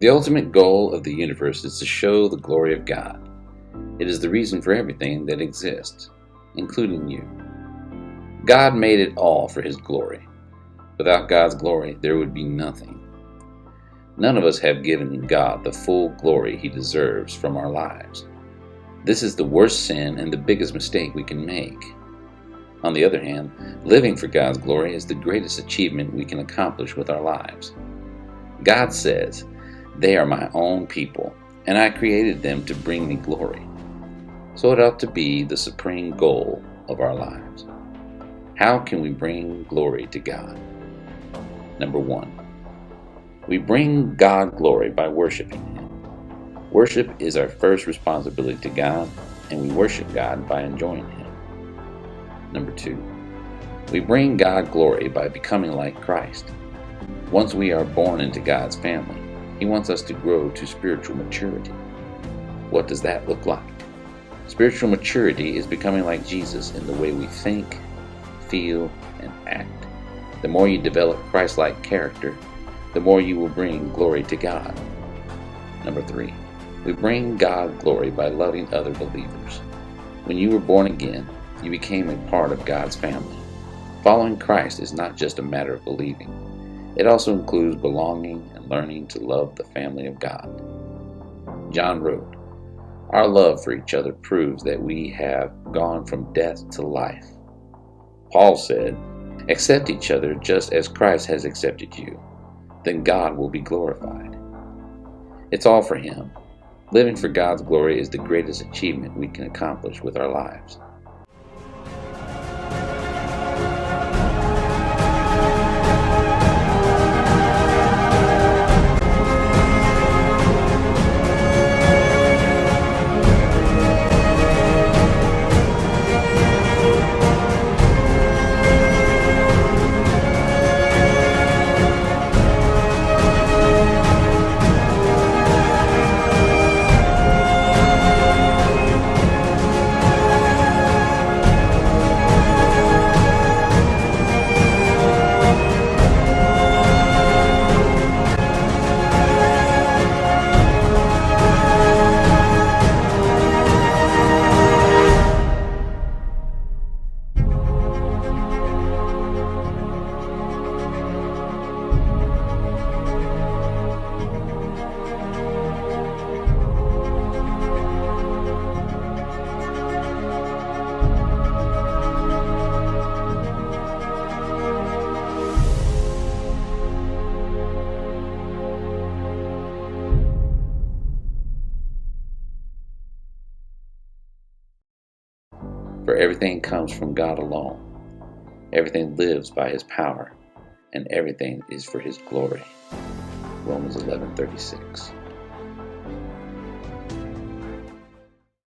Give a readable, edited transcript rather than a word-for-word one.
The ultimate goal of the universe is to show the glory of God. It is the reason for everything that exists, including you. God made it all for His glory. Without God's glory, there would be nothing. None of us have given God the full glory He deserves from our lives. This is the worst sin and the biggest mistake we can make. On the other hand, living for God's glory is the greatest achievement we can accomplish with our lives. God says, "They are my own people, and I created them to bring me glory." So it ought to be the supreme goal of our lives. How can we bring glory to God? Number 1, we bring God glory by worshiping Him. Worship is our first responsibility to God, and we worship God by enjoying Him. Number 2, we bring God glory by becoming like Christ. Once we are born into God's family, He wants us to grow to spiritual maturity. What does that look like? Spiritual maturity is becoming like Jesus in the way we think, feel, and act. The more you develop Christ-like character, the more you will bring glory to God. Number 3, we bring God glory by loving other believers. When you were born again, you became a part of God's family. Following Christ is not just a matter of believing. It also includes belonging and learning to love the family of God. John wrote, "Our love for each other proves that we have gone from death to life." Paul said, "Accept each other just as Christ has accepted you. Then God will be glorified." It's all for Him. Living for God's glory is the greatest achievement we can accomplish with our lives. For everything comes from God alone. Everything lives by His power, and everything is for His glory. Romans 11:36.